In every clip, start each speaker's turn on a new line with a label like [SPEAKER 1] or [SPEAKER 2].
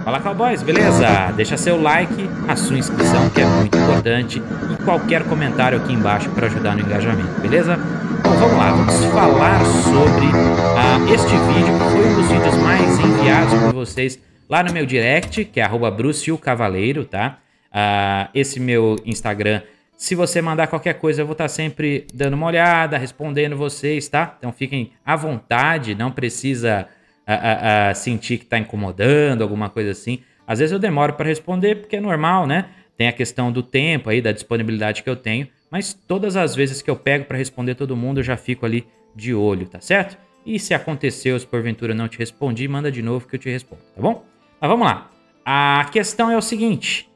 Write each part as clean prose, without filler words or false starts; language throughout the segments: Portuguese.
[SPEAKER 1] Fala, cowboys, beleza? Deixa seu like, a sua inscrição, que é muito importante, e qualquer comentário aqui embaixo para ajudar no engajamento, beleza? Bom, vamos lá, vamos falar sobre este vídeo, que foi um dos vídeos mais enviados por vocês lá no meu direct, que é @bruciocavaleiro, tá? Esse meu Instagram, se você mandar qualquer coisa, eu vou estar sempre dando uma olhada, respondendo vocês, tá? Então fiquem à vontade, não precisa sentir que está incomodando, alguma coisa assim. Às vezes eu demoro para responder, porque é normal, né? Tem a questão do tempo aí, da disponibilidade que eu tenho, mas todas as vezes que eu pego para responder todo mundo, eu já fico ali de olho, tá certo? E se aconteceu, se porventura não te respondi, manda de novo que eu te respondo, tá bom? Mas vamos lá. A questão é o seguinte: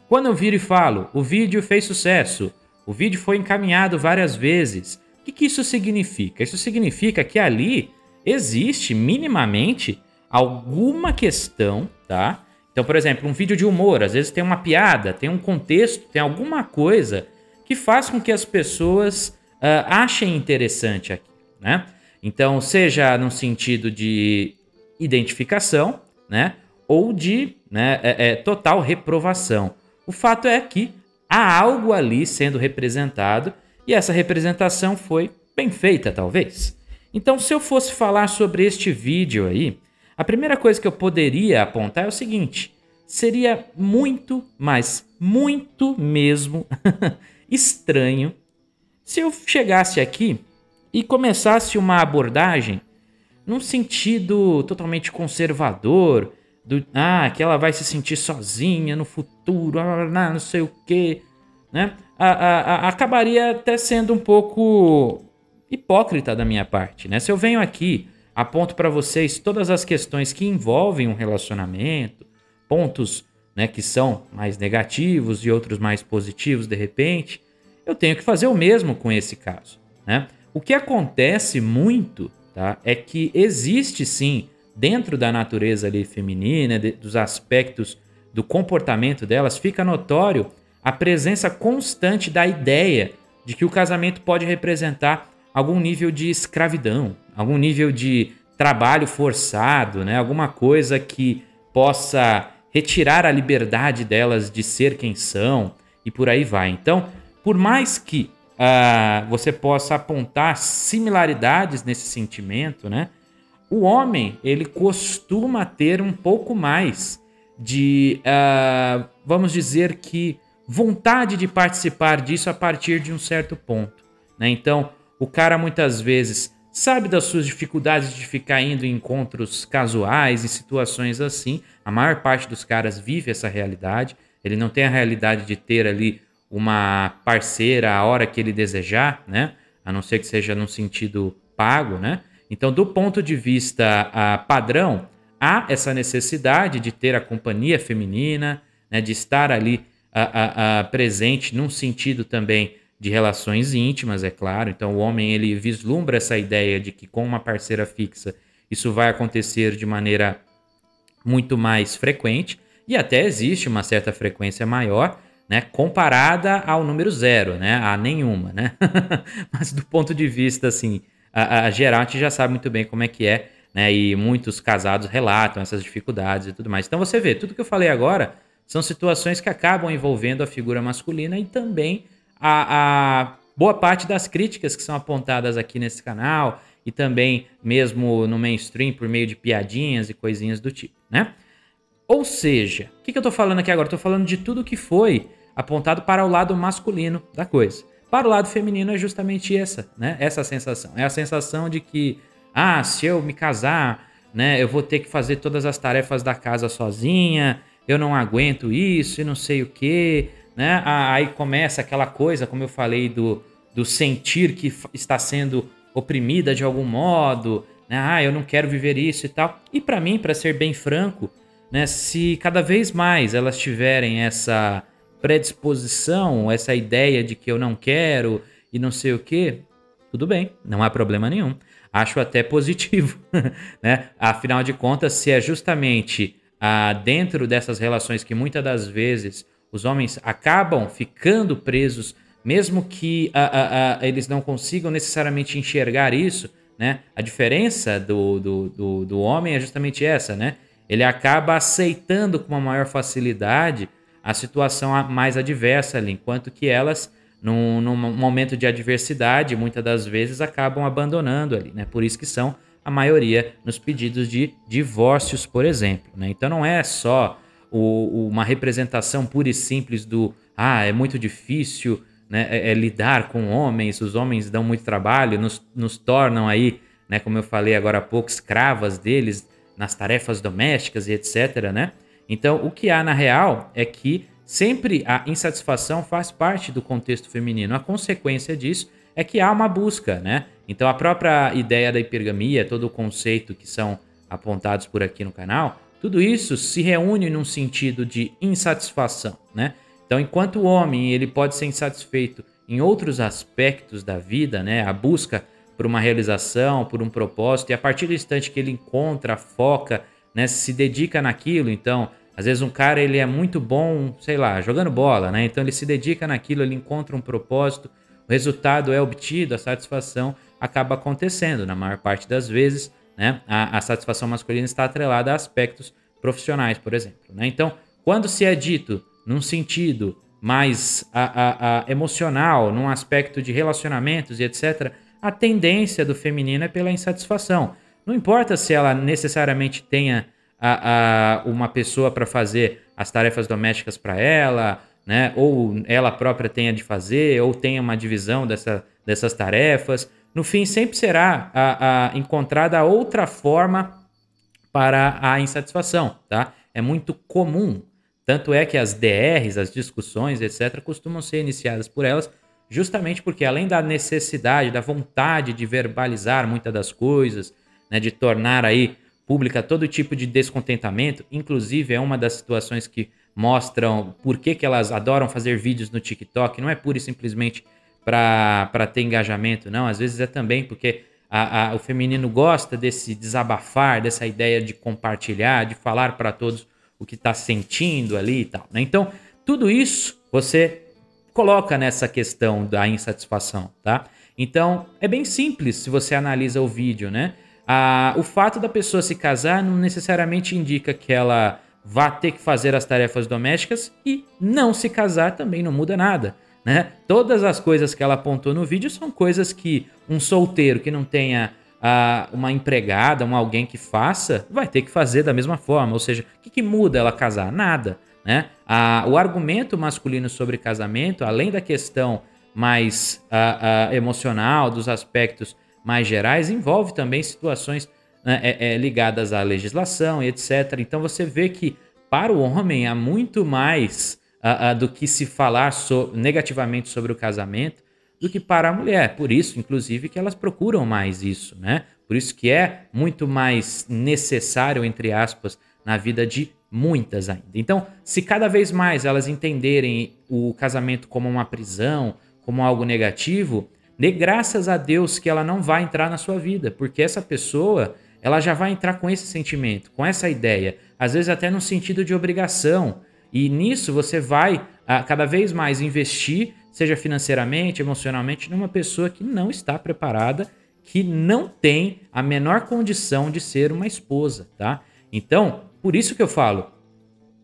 [SPEAKER 1] quando eu viro e falo, o vídeo fez sucesso, o vídeo foi encaminhado várias vezes, o que isso significa? Isso significa que ali existe minimamente alguma questão, tá? Então, por exemplo, um vídeo de humor, às vezes tem uma piada, tem um contexto, tem alguma coisa que faz com que as pessoas achem interessante aqui, né? Então, seja no sentido de identificação, né? Ou de total reprovação. O fato é que há algo ali sendo representado e essa representação foi bem feita, talvez. Então, se eu fosse falar sobre este vídeo aí, a primeira coisa que eu poderia apontar é o seguinte: seria muito, mas muito mesmo estranho se eu chegasse aqui e começasse uma abordagem num sentido totalmente conservador, que ela vai se sentir sozinha no futuro, não sei o quê, né? Acabaria até sendo um pouco hipócrita da minha parte, né? Se eu venho aqui, aponto para vocês todas as questões que envolvem um relacionamento, pontos, né, que são mais negativos e outros mais positivos de repente, eu tenho que fazer o mesmo com esse caso, né? O que acontece muito, tá, é que existe sim, dentro da natureza ali feminina, dos aspectos do comportamento delas, fica notório a presença constante da ideia de que o casamento pode representar algum nível de escravidão, algum nível de trabalho forçado, né? Alguma coisa que possa retirar a liberdade delas de ser quem são e por aí vai. Então, por mais que você possa apontar similaridades nesse sentimento, né? O homem, ele costuma ter um pouco mais de, vamos dizer que, vontade de participar disso a partir de um certo ponto, né? Então, o cara muitas vezes sabe das suas dificuldades de ficar indo em encontros casuais e situações assim. A maior parte dos caras vive essa realidade. Ele não tem a realidade de ter ali uma parceira a hora que ele desejar, né? A não ser que seja num sentido pago, né? Então, do ponto de vista padrão, há essa necessidade de ter a companhia feminina, né? De estar ali presente num sentido também de relações íntimas, é claro. Então, o homem, ele vislumbra essa ideia de que com uma parceira fixa isso vai acontecer de maneira muito mais frequente, e até existe uma certa frequência maior, né, comparada ao número zero, né, a nenhuma, né? Mas do ponto de vista assim, geral, a gente já sabe muito bem como é que é, né? E muitos casados relatam essas dificuldades e tudo mais. Então você vê, tudo que eu falei agora são situações que acabam envolvendo a figura masculina e também a boa parte das críticas que são apontadas aqui nesse canal e também mesmo no mainstream por meio de piadinhas e coisinhas do tipo, né? Ou seja, o que eu tô falando aqui agora? Eu tô falando de tudo que foi apontado para o lado masculino da coisa. Para o lado feminino é justamente essa, né? Essa sensação. É a sensação de que, se eu me casar, né, eu vou ter que fazer todas as tarefas da casa sozinha, eu não aguento isso e não sei o quê, né? Aí começa aquela coisa, como eu falei, do sentir que está sendo oprimida de algum modo, né? Eu não quero viver isso e tal. E para mim, para ser bem franco, né, se cada vez mais elas tiverem essa predisposição, essa ideia de que eu não quero e não sei o quê, tudo bem, não há problema nenhum. Acho até positivo, né? Afinal de contas, se é justamente dentro dessas relações que muitas das vezes os homens acabam ficando presos, mesmo que eles não consigam necessariamente enxergar isso, né? A diferença do homem é justamente essa, né? ele acaba aceitando com uma maior facilidade a situação mais adversa ali, enquanto que elas, num momento de adversidade, muitas das vezes acabam abandonando ali, né? Por isso que são a maioria nos pedidos de divórcios, por exemplo, né? Então não é só uma representação pura e simples do é muito difícil, né, lidar com homens, os homens dão muito trabalho, nos tornam aí, né, como eu falei agora há pouco, escravas deles nas tarefas domésticas e etc, né? Então, o que há na real é que sempre a insatisfação faz parte do contexto feminino. A consequência disso é que há uma busca, né? Então, a própria ideia da hipergamia, todo o conceito que são apontados por aqui no canal, tudo isso se reúne num sentido de insatisfação, né? Então, enquanto o homem ele pode ser insatisfeito em outros aspectos da vida, né? A busca por uma realização, por um propósito, e a partir do instante que ele encontra, foca, né? Se dedica naquilo, então, às vezes um cara ele é muito bom, sei lá, jogando bola, né? Então ele se dedica naquilo, ele encontra um propósito, o resultado é obtido, a satisfação acaba acontecendo na maior parte das vezes, né? A satisfação masculina está atrelada a aspectos profissionais, por exemplo, né? Então, quando se é dito num sentido mais emocional, num aspecto de relacionamentos e etc., a tendência do feminino é pela insatisfação. Não importa se ela necessariamente tenha uma pessoa para fazer as tarefas domésticas para ela, né? Ou ela própria tenha de fazer, ou tenha uma divisão dessas tarefas. No fim, sempre será encontrada outra forma para a insatisfação, tá? É muito comum. Tanto é que as DRs, as discussões, etc., costumam ser iniciadas por elas, justamente porque, além da necessidade, da vontade de verbalizar muitas das coisas, né, de tornar aí pública todo tipo de descontentamento, inclusive é uma das situações que mostram por que elas adoram fazer vídeos no TikTok, não é pura e simplesmente para ter engajamento, não. Às vezes é também porque o feminino gosta desse desabafar, dessa ideia de compartilhar, de falar para todos o que está sentindo ali e tal, né? Então, tudo isso você coloca nessa questão da insatisfação, tá? Então, é bem simples se você analisa o vídeo, né? O fato da pessoa se casar não necessariamente indica que ela vá ter que fazer as tarefas domésticas, e não se casar também não muda nada, né? Todas as coisas que ela apontou no vídeo são coisas que um solteiro que não tenha uma empregada, alguém que faça, vai ter que fazer da mesma forma. Ou seja, o que muda ela casar? Nada, né? O argumento masculino sobre casamento, além da questão mais emocional, dos aspectos mais gerais, envolve também situações, né, ligadas à legislação e etc. Então você vê que para o homem há muito mais do que se falar negativamente sobre o casamento do que para a mulher. Por isso, inclusive, que elas procuram mais isso, né? Por isso que é muito mais necessário, entre aspas, na vida de muitas ainda. Então, se cada vez mais elas entenderem o casamento como uma prisão, como algo negativo, dê graças a Deus que ela não vai entrar na sua vida, porque essa pessoa, ela já vai entrar com esse sentimento, com essa ideia, às vezes até no sentido de obrigação. E nisso você vai cada vez mais investir, seja financeiramente, emocionalmente, numa pessoa que não está preparada, que não tem a menor condição de ser uma esposa, tá? Então, por isso que eu falo,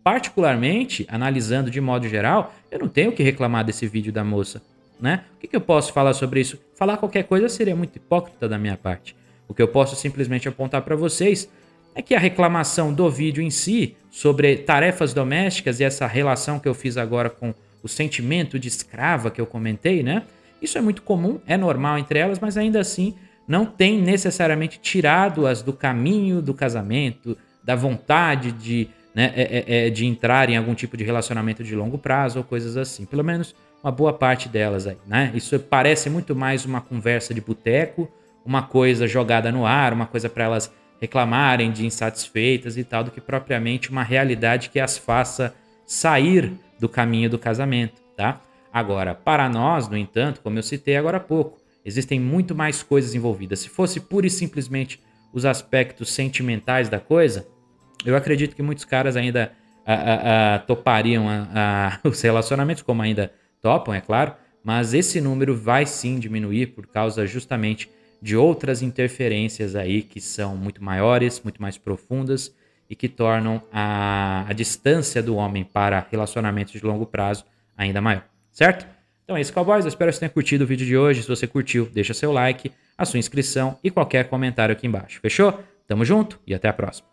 [SPEAKER 1] particularmente, analisando de modo geral, eu não tenho o que reclamar desse vídeo da moça, né? O que eu posso falar sobre isso? Falar qualquer coisa seria muito hipócrita da minha parte. O que eu posso simplesmente apontar para vocês é que a reclamação do vídeo em si, sobre tarefas domésticas e essa relação que eu fiz agora com o sentimento de escrava que eu comentei, né? Isso é muito comum, é normal entre elas, mas ainda assim não tem necessariamente tirado-as do caminho do casamento, da vontade de, né, de entrar em algum tipo de relacionamento de longo prazo ou coisas assim. Pelo menos uma boa parte delas aí, né? Isso parece muito mais uma conversa de boteco, uma coisa jogada no ar, uma coisa para elas reclamarem de insatisfeitas e tal, do que propriamente uma realidade que as faça sair do caminho do casamento, tá? Agora, para nós, no entanto, como eu citei agora há pouco, existem muito mais coisas envolvidas. Se fosse pura e simplesmente os aspectos sentimentais da coisa, eu acredito que muitos caras ainda topariam os relacionamentos, como ainda topam, é claro, mas esse número vai sim diminuir por causa justamente de outras interferências aí que são muito maiores, muito mais profundas e que tornam a distância do homem para relacionamentos de longo prazo ainda maior, certo? Então é isso, cowboys. Eu espero que você tenha curtido o vídeo de hoje. Se você curtiu, deixa seu like, a sua inscrição e qualquer comentário aqui embaixo. Fechou? Tamo junto e até a próxima.